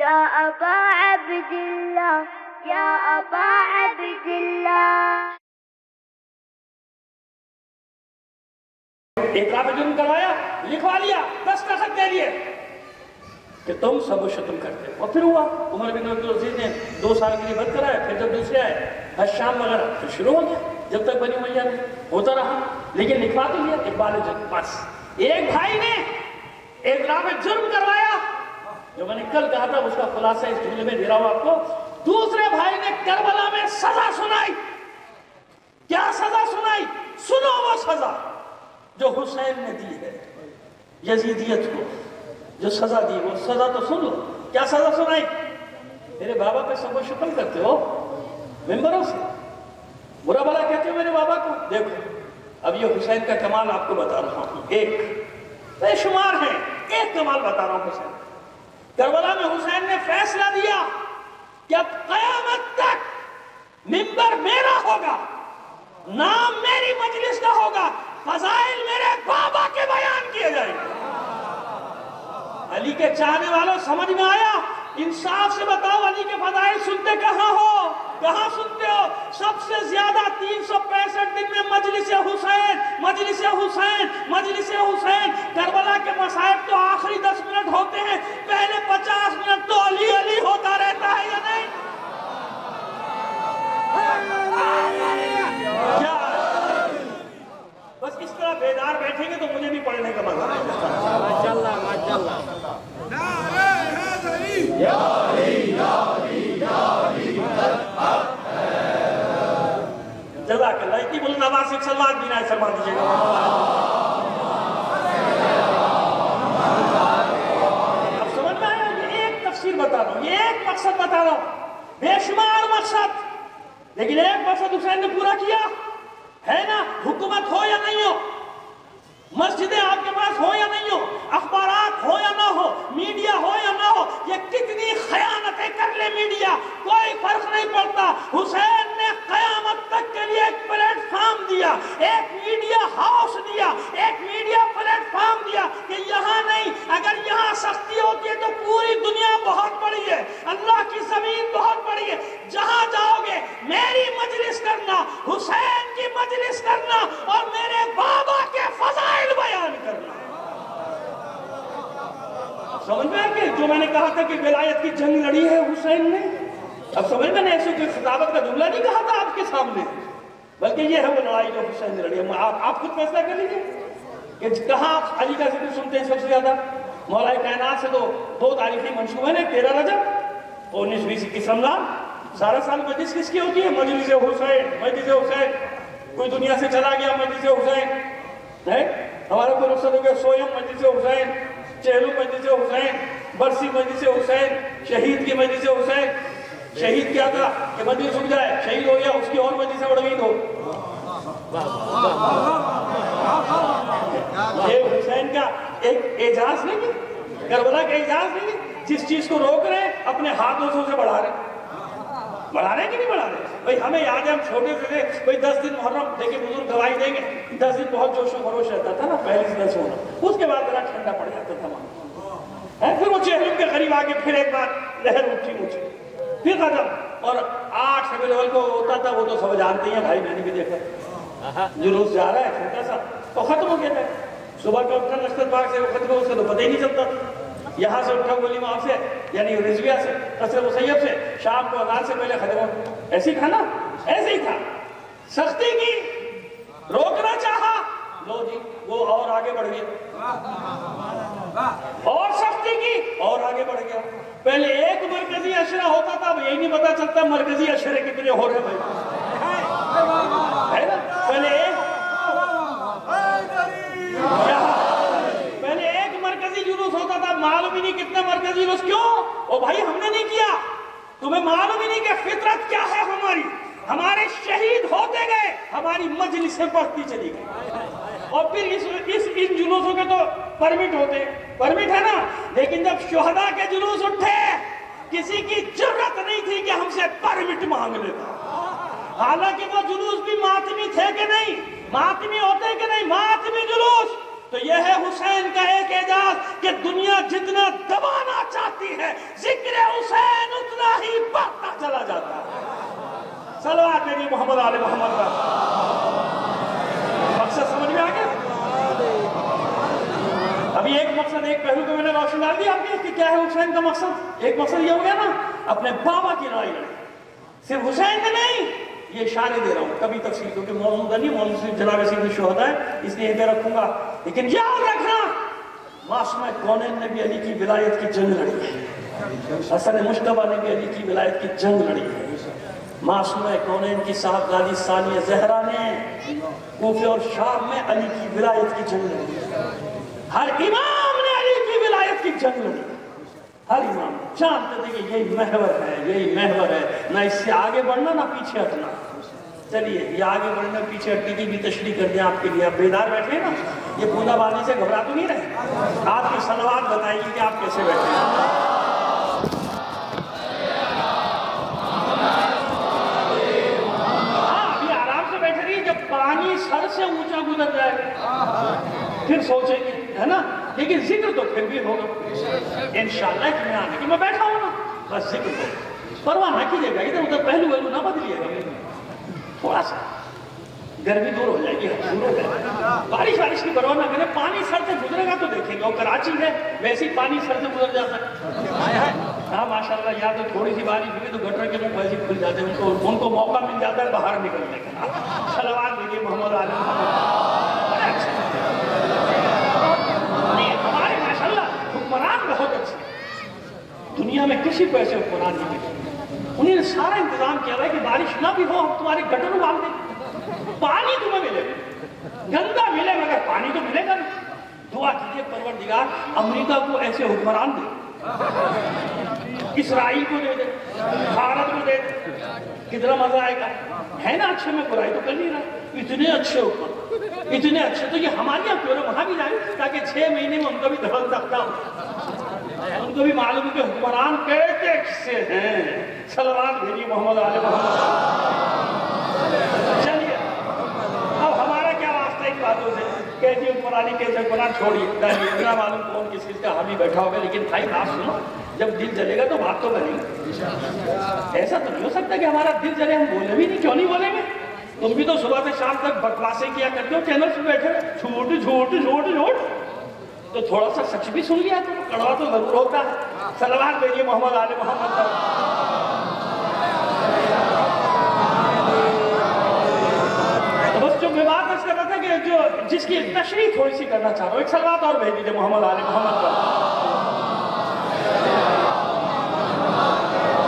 يا أبا عبد الله يا أبا عبد الله. اعتراف جرم کروایا, لکھوا لیا, دستخط دے دیے کہ تم سب و شتم کرتے. اور پھر ہوا عمر بن عبدالعزیز نے 2 سال کے لیے بند کرایا, پھر جب دوسرے آئے حشام وغیرہ, پھر شروع ہو گیا. جب تک بنی امیہ میں ہوتا رہا, لیکن لکھوا تو لیا اقبال جنگ. بس ایک بھائی نے اعتراف جرم کروایا, جو میں نے کل کہا تھا اس کا خلاصہ اس جملے میں دے رہا ہوں آپ کو. دوسرے بھائی نے کربلا میں سزا سنائی. کیا سزا سنائی؟ سنو وہ سزا جو حسین نے دی ہے یزیدیت کو, جو سزا دی وہ سزا تو سن لو. کیا سزا سنائی؟ میرے بابا پہ سب و شتم کرتے ہو ممبروں سے, برا بھلا کہتے ہو میرے بابا کو. دیکھو اب یہ حسین کا کمال آپ کو بتا رہا ہوں, ایک بے شمار ہے, ایک کمال بتا رہا ہوں حسین. کربلا میں حسین نے فیصلہ دیا کہ اب قیامت تک ممبر میرا ہوگا, نام میری مجلس کا ہوگا, فضائل میرے بابا کے بیان کیے جائیں گے. علی کے چاہنے والوں سمجھ میں آیا؟ انصاف سے بتاؤ علی کے فضائل سنتے کہاں ہو؟ کہاں سنتے ہو؟ سب سے زیادہ 365 دن میں مجلس حسین, مجلس حسین, مجلس حسین. کربلا کے مصائب تو آخری 10 منٹ ہوتے ہیں, پہلے 50 منٹ تو علی علی ہوتا رہتا ہے یا نہیں؟ کیا بس اس طرح بیدار بیٹھیں گے تو مجھے بھی پڑھنے کا مزہ آئے گا. ماشاءاللہ ماشاءاللہ. جزاک اللہ. اتنی بلند آواز سے سلوات بھی نہ فرما دیجیے گا. اب سمجھ میں آیا؟ یہ ایک تفسیر بتا رہا ہوں, یہ ایک مقصد بتا رہا ہوں, بے شمار مقصد, لیکن ایک مقصد حسین نے پورا کیا ہے نا. حکومت ہو یا نہیں ہو, مسجدیں آپ کے پاس ہو یا نہیں ہو, اخبارات ہو یا نہ ہو, میڈیا ہو یا نہ ہو, یہ کتنی خیانتیں کر لے میڈیا, کوئی فرق نہیں پڑتا. حسین نے قیامت تک کے لیے ایک پلیٹ فارم دیا, ایک میڈیا ہاؤس دیا, ایک میڈیا پلیٹ فارم دیا کہ یہاں نہیں, اگر یہاں سختی ہوتی ہے تو پوری دنیا بہت بڑی ہے, اللہ کی زمین بہت بڑی ہے, جہاں جاؤ گے میری مجلس کرنا, حسین کی مجلس کرنا اور میرے بابا کے فضائل بیان کرنا. سمجھ میں کہ جو میں نے کہا تھا کہ ولایت کی جنگ لڑی ہے حسین نے, اب سمجھ میں نے ایسے کوئی خطابت کا جملہ نہیں کہا تھا آپ کے سامنے, بلکہ یہ ہے وہ لڑائی جو حسین نے لڑی ہے. آپ خود فیصلہ کر لیجیے کہ کہاں آپ علی کا ذکر سنتے ہیں سب سے زیادہ. مولا کائنات سے تو 2 تاریخی منصوبے ہیں, 13 رجب 19 20 21 رمضان. سارا سال مجلس کس کی ہوتی ہے؟ مجلس حسین, مجلس حسین. کوئی دنیا سے چلا گیا مجلس حسین ہے, ہمارا کوئی رخصت ہو گیا سویم مجلس حسین, چہلو مجلس حسین, برسی مجلس حسین, شہید کی مجلس حسین. شہید کیا تھا کہ مجلس رک جائے, شہید ہو گیا اس کی اور مجلس بڑوید ہو. یہ حسین کا ایک اعجاز نہیں ہے, کربلا کا اعجاز نہیں ہے. جس چیز کو روک رہے ہیں اپنے ہاتھوں سے اسے بڑھا رہے ہیں. بڑھا رہے ہیں کہ نہیں بڑھا رہے؟ بھئی ہمیں یاد ہے ہم چھوٹے سے تھے, کوئی 10 دن محرم دیکھیں بزرگ گواہی دیں گے, 10 دن بہت جوش و خروش رہتا تھا نا, پہلے سے 10 ہونا, اس کے بعد ذرا ٹھنڈا پڑ جاتا تھا وہاں. پھر وہ چہلم کے قریب آگے پھر ایک بار لہر اٹھی مجھے, پھر ختم. اور 8 سبھی لیول کو ہوتا تھا, وہ تو سب جانتے ہیں بھائی, میں نے بھی دیکھا جلوس جا رہا ہے چھوٹا سا, تو ختم ہو گیا تھا. صبح کا اٹھا نشتر پاک سے وہ ختم ہو, اس کا تو پتہ ہی نہیں چلتا تھا. یہاں سے اٹھا گولی ماں سے یعنی رضویہ سے, قصر مسیب سے, شام کو اذان سے پہلے ختم ہو. ایسے ہی تھا نا, ایسے ہی تھا. سختی کی, روکنا چاہا, لو جی وہ اور آگے بڑھ گیا, اور سختی کی اور آگے بڑھ گیا. پہلے ایک مرکزی اشرہ ہوتا تھا, اب یہی نہیں پتا چلتا مرکزی اشرے کتنے ہو رہے بھائی, ہے نا. پہلے ایک مرکزی جلوس ہوتا تھا, معلوم ہی نہیں کتنا مرکزی جلوس. کیوں؟ او بھائی ہم نے نہیں کیا, تمہیں معلوم ہی نہیں کہ فطرت کیا ہے ہماری. ہمارے شہید ہوتے گئے, ہماری مجلسیں بڑھتی چلی گئی. اور پھر ان جلوسوں کے تو پرمٹ ہوتے, پرمٹ ہے نا, لیکن جب شہداء کے جلوس اٹھے کسی کی جرت نہیں تھی کہ ہم سے پرمٹ مانگ لیتا. حالانکہ وہ جلوس بھی ماتمی تھے کہ نہیں, ماتمی ہوتے کہ نہیں, ماتمی جلوس تو یہ ہے حسین کا ایک اعجاز کہ دنیا جتنا دبانا چاہتی ہے ذکر حسین اتنا ہی بڑھتا چلا جاتا ہے۔ صلوات نبی محمد علی محمد کا مقصد سمجھ میں آ گیا؟ ابھی ایک مقصد، ایک پہلو کو میں نے روشن ڈال دیا آپ کے کہ کیا ہے حسین کا مقصد۔ ایک مقصد یہ ہو گیا نا اپنے بابا کی لڑائی لڑے، صرف حسین کا نہیں، یہ اشارے دے رہا ہوں کبھی تفصیل، کیونکہ موضوع کا نہیں، موضوع صرف جناب سید الشہداء ہے اس لیے یہ رکھوں گا، لیکن یاد رکھنا معصوم کونین نے بھی علی کی ولایت کی جنگ لڑی ہے، حسن مجتبیٰ نے بھی علی کی ولایت کی جنگ لڑی ہے، معصوم کونین کی صاحبزادی ثانیہ زہرا نے کوفے اور شام میں علی کی ولایت کی جنگ لڑی ہے، ہر امام نے علی کی ولایت کی جنگ لڑی ہے، ہر امام جانتے تھے کہ یہی محور ہے، یہی محور ہے، نہ اس سے آگے بڑھنا نہ پیچھے ہٹنا۔ چلیے یہ آگے بڑھنا پیچھے ہٹنے کی بھی تشریح کر دیں آپ کے لیے، آپ بیدار بیٹھے نا، یہ بوندا باندی سے گھبرا تو نہیں رہے؟ آپ کی صلوات بتائیں گی کہ آپ کیسے بیٹھے ہیں۔ ہاں ابھی آرام سے بیٹھے رہیے، جب پانی سر سے اونچا گزر جائے پھر سوچیں گے، ہے نا، لیکن ذکر تو پھر بھی ہوگا انشاءاللہ اطمینان ہے کہ میں بیٹھا ہوں نا، بس ذکر ہو، پرواہ نہ کیجیے گا، ادھر ادھر پہلو نہ بدلیے گا، تھوڑا سا گرمی دور ہو جائے گی، دور ہو جائے گی، بارش کی پرواہ نہ کریں، پانی سر سے گزرے گا تو دیکھیں گا، وہ کراچی ہے ویسے ہی پانی سر سے گزر جاتا ہے، ہاں ماشاءاللہ، یا تو تھوڑی سی بارش ہوئی تو گٹر کے منہ ویسے کھل جاتے ہیں، ان کو موقع مل جاتا ہے باہر نکلنے کا۔ صلوات دیجیے محمد علی محمد، بڑا اچھا ہمارے ماشاءاللہ حکمران بہت اچھے، دنیا میں کسی کو ایسے حکمران نہیں ملے، انہیں نے سارا انتظام کیا ہے کہ بارش نہ بھی ہو ہم تمہارے گٹر ابال دیں، پانی تمہیں ملے گندا ملے مگر پانی تو ملے گا نا۔ دعا کیجیے پروردگار امریکہ کو ایسے حکمران دے، اسرائیل کو دے دے، بھارت کو دے دے، کتنا مزہ آئے گا، ہے نا؟ اچھے میں برائی تو کر نہیں رہا، اتنے اچھے حکمران، اتنے اچھے، تو یہ ہمارے یہاں کیوں وہاں بھی جائیں تاکہ 6 مہینے میں ان کا بھی دخل سکتا ہو، ان کو بھی معلوم ہے کہ حکمران کیسے کسے ہیں۔ صلوات بھیجیے محمد علی محمد۔ چلیے اب ہمارا کیا واسطہ ایک باتوں سے، کیسے حکمرانی کیسے حکمران چھوڑیے، اتنا معلوم کون کس چیز کا حامی بیٹھا ہوگا، لیکن بھائی بات سنو، جب دل جلے گا تو بات تو کریں گے، ایسا تو نہیں ہو سکتا کہ ہمارا دل جلے ہم بولے بھی نہیں، کیوں نہیں بولیں گے؟ تم بھی تو صبح سے شام تک بکواسیں کیا کرتے ہو چینل سے بیٹھے، جھوٹ جھوٹ جھوٹ جھوٹ، تو تھوڑا سا سچ بھی سن لیا تو کڑوا تو ضرور ہوتا ہے۔ صلوات بھیجیے محمد علی محمد پر۔ بس جو میں بات اس کر رہا تھا کہ جو جس کی تشریح تھوڑی سی کرنا چاہ رہا ہوں، ایک صلوات اور بھیج دیجیے محمد علی محمد پر۔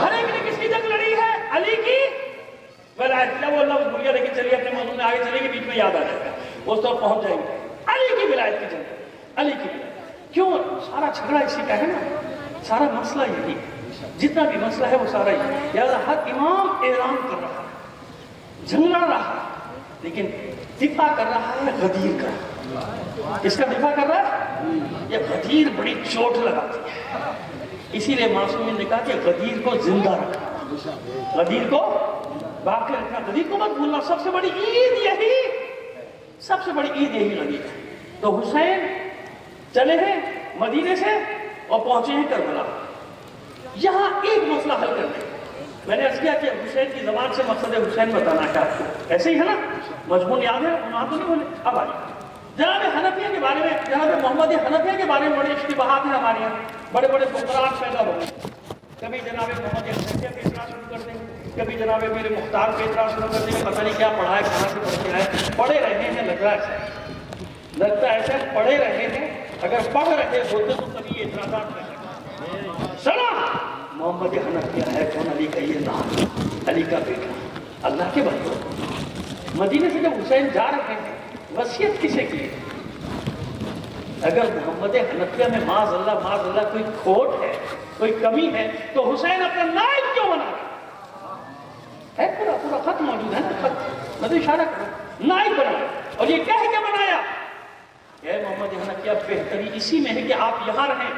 ہر ایک نے کس کی جنگ لڑی ہے؟ علی کی ولایت۔ وہ لفظ بھولیا لیکن چلیے اپنے موضوع میں آگے چلیں گے، بیچ میں یاد آ جائے گا، اس طرف پہنچ جائیں گے۔ علی کی ولایت کی جنگ، علی کی ولایت، کیوں سارا جھگڑا اسی کا ہے نا، سارا مسئلہ یہی ہے، جتنا بھی مسئلہ ہے وہ سارا یہی ہے، لہٰذا ہر امام اعلان کر رہا ہے، جنگ لڑ رہا ہے، لیکن دفاع کر رہا ہے غدیر کا۔ کس کا دفاع کر رہا ہے؟ یہ غدیر بڑی چوٹ لگاتی ہے، اسی لیے معصومین نے کہا کہ غدیر کو زندہ رکھنا، غدیر کو باقی رکھنا، غدیر کو مت بھولنا۔ سب سے بڑی عید یہی، سب سے بڑی عید یہی لگی ہے۔ تو حسین چلے ہیں مدینے سے اور پہنچے ہیں کربلا، یہاں ایک مسئلہ حل کرنے، میں نے عرض کیا کہ حسین کی زبان سے مقصد حسین بتانا ہے آپ کو، ایسے ہی ہے نا، مضمون یاد ہے، وہاں تو نہیں بولے۔ اب آئیے جناب حنفیہ کے بارے میں، جناب محمد حنفیہ کے بارے میں بڑے اشتباہات ہیں ہمارے یہاں، بڑے بڑے فقرات پیدا ہو گئے، کبھی جناب محمد حنفیہ پہ اعتراض شروع کر دیں گے، کبھی جناب میرے مختار پہ اعتراض شروع کر دیں گے، پتہ نہیں کیا پڑھا ہے، کہاں سے پڑھ کے آئے، پڑھے رہے ہیں، لگتا ہے ایسے پڑھے رہے ہیں، اگر پڑھ رہے ہوتے تو کبھی اعتراضات کر سکتے۔ سنا محمد حنفیہ ہے کون؟ علی کا یہ نام، علی کا بیٹا، اللہ کے بندوں، مدینے سے جب حسین جا رہے ہیں وصیت کسے کی؟ اگر محمد حنفیہ میں معاذ اللہ کوئی کھوٹ ہے، کوئی کمی ہے، تو حسین اپنا نائب کیوں بنا رہا ہے؟ پورا خط موجود ہے نا، خط میں تو اشارہ کروں، نائب بنا، اور یہ کہہ کے بنایا کہ محمد حنفیہ بہتری اسی میں ہے کہ آپ یہاں رہیں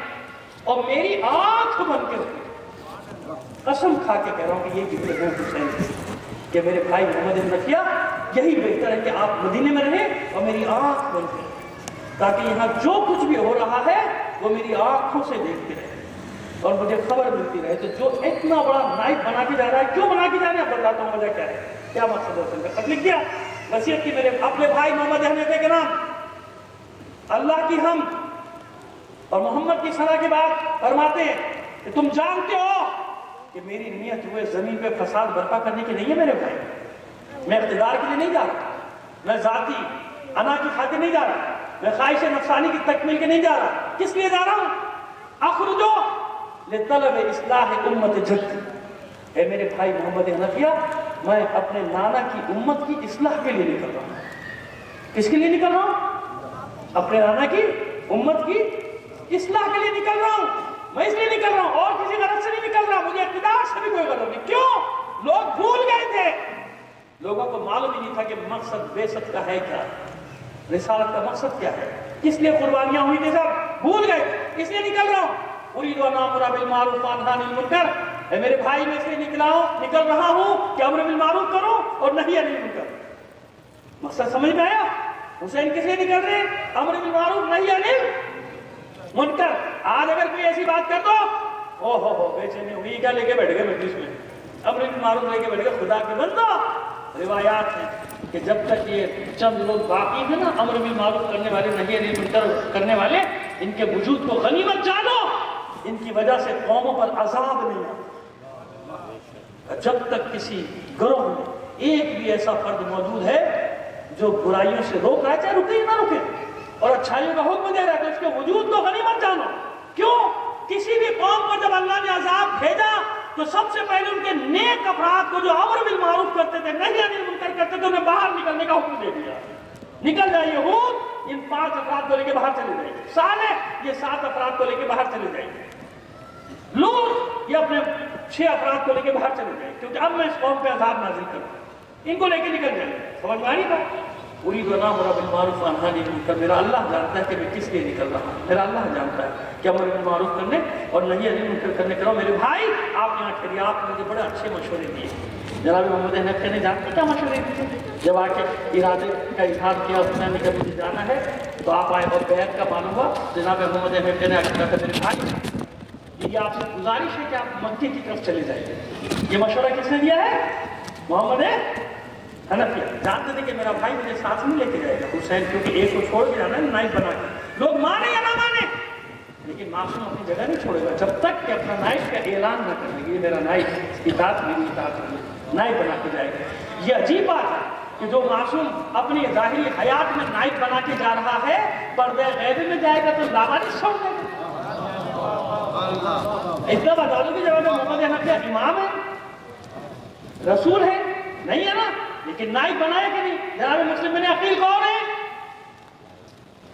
اور میری آنکھ بن کے رہیں۔ قسم کھا کے کہہ رہا ہوں کہ یہ جملے ہیں حسین کہ میرے بھائی محمد حنفیہ، یہی بہتر ہے کہ آپ مدینے میں رہیں اور میری آنکھ بن کے رہیں۔ تاکہ یہاں جو کچھ بھی ہو رہا ہے وہ میری آنکھوں سے دیکھتے رہے اور مجھے خبر ملتی رہے. تو جو اتنا بڑا نائب بنا کے جا رہا ہے, کیوں بنا کے جا رہا ہے بتاتا ہوں وجہ کیا ہے, کیا مقصد ہے. اس نے خط لکھ دیا وصیت کی میرے اپنے بھائی محمد احمد کے نام, اللہ کی ہم اور محمد کی صلاح کے بعد فرماتے ہیں کہ تم جانتے ہو کہ میری نیت ہوئے زمین پہ فساد برپا کرنے کی نہیں ہے میرے بھائی. میں اقتدار کے لیے نہیں جا رہا, میں ذاتی انا کی خاطر نہیں جا رہا, میں خواہش نفسانی کی تکمیل کے نہیں جا رہا. کس لیے جا رہا ہوں؟ اخرجو لطلب اصلاح امت جد. اے میرے بھائی محمد حنفیہ, میں اپنے نانا کی امت کی اصلاح کے لیے نکل رہا ہوں. کس کے لیے نکل رہا ہوں؟ اپنے نانا کی امت کی اصلاح کے لیے نکل رہا ہوں. میں اس لیے نکل رہا ہوں, اور کسی غرض سے نہیں نکل رہا. مجھے اقتدار سے بھی کوئی غرض نہیں. کیوں؟ لوگ بھول گئے تھے, لوگوں کو معلوم ہی نہیں تھا کہ مقصد بعثت کا ہے کیا, رسالت کا مقصد کیا ہے, کس لیے قربانیاں ہوئی تھی, سب بھول گئے. اس لیے نکل رہا ہوں. اريد ان امر بالمعروف وانهى عن المنکر. اے میرے بھائی, میں اس لیے نکل رہا ہوں کہ امر بالمعروف کروں اور نہی عن المنکر. مقصد سمجھ میں آیا؟ حسین کس لیے نکل رہے ہیں؟ امر بالمعروف نہی عن المنکر. آج اگر کوئی ایسی بات کر دو, او ہو بے چینی ہوئی, کیا لے کے بیٹھ گئے مجلس میں, امر بالمعروف لے کے بیٹھ گئے. خدا کے بندو, روایات ہیں کہ جب تک یہ چند لوگ باقی ہیں نا امر بالمعروف کرنے والے, نہی عن المنکر کرنے والے, ان کے وجود کو غنیمت جانو. ان کی وجہ سے قوموں پر عذاب نہیں آتا. جب تک کسی گروہ میں ایک بھی ایسا فرد موجود ہے جو برائیوں سے روک رہا ہے, چاہے رکے یا نہ رکے, اور اچھائیوں کا حکم دے رہا ہے, تو اس کے وجود کو غنیمت جانو. کیوں؟ کسی بھی قوم پر جب اللہ نے عذاب بھیجا تو سب سے پہلے ان کے نیک افراد کو جو امر بالمعروف کرتے تھے, نہی عن المنکر کرتے تھے, انہیں باہر نکلنے کا حکم دے دیا. نکل جائیے. ہود ان 5 افراد کو لے کے باہر چلے جائیں گے. صالح یہ 7 افراد کو لے کے باہر چلے جائیں گے. لوط یہ اپنے 6 افراد کو لے کے باہر چلے جائیں, کیونکہ اب میں اس قوم پہ عذاب نازل کروں. ان کو لے کے نکل جائیں. سمجھ میں آ رہی تھا؟ اريد ان امر بالمعروف وانهى عن المنکر. میرا اللہ جانتا ہے کہ میں کس لیے نکل رہا ہوں. میرا اللہ جانتا ہے کہ امر بالمعروف کرنے اور نہی عن المنکر کرنے کرو. میرے بھائی, آپ یہاں ٹھہریے, آپ نے مجھے بڑے اچھے مشورے دیے. جناب محمد حنفیہ نے جانتے کیا مشورے دیے؟ جب آ کے ارادے کا اظہار کیا حسین نے کہ مجھے جانا ہے, تو آپ آئے اور بیعت کا معلوم ہوا. جناب محمد حنفیہ نے آ کے کہا میرے بھائی, یہ آپ سے گزارش ہے کہ آپ مکے کی طرف چلے جائیں. یہ مشورہ کس نے دیا ہے؟ محمد حنفیہ. جانتے تھے کہ میرا بھائی مجھے ساتھ نہیں لے کے جائے گا حسین, کیونکہ ایک کو چھوڑ کے جانا ہے نائب بنا کے. لوگ مانے یا نہ مانے, لیکن معصوم اپنی جگہ نہیں چھوڑے گا جب تک کہ اپنا نائب کا اعلان نہ کرے گا. یہ میرا نائب, اس کی اطاعت میری اطاعت ہوگی, نائب بنا کے جائے گا. یہ عجیب بات ہے کہ جو معصوم اپنی ظاہری حیات میں نائب بنا کے جا رہا ہے, پردے غیبی میں جائے گا تو لامانی چھوڑ دے گا. اتنا بتا دوں کہ جب محمد حنفیہ امام ہے, رسول ہے, نہیں ہے نا, لیکن نائب بنایا کہ نہیں؟ جناب مسلم بن عقیل کون ہے؟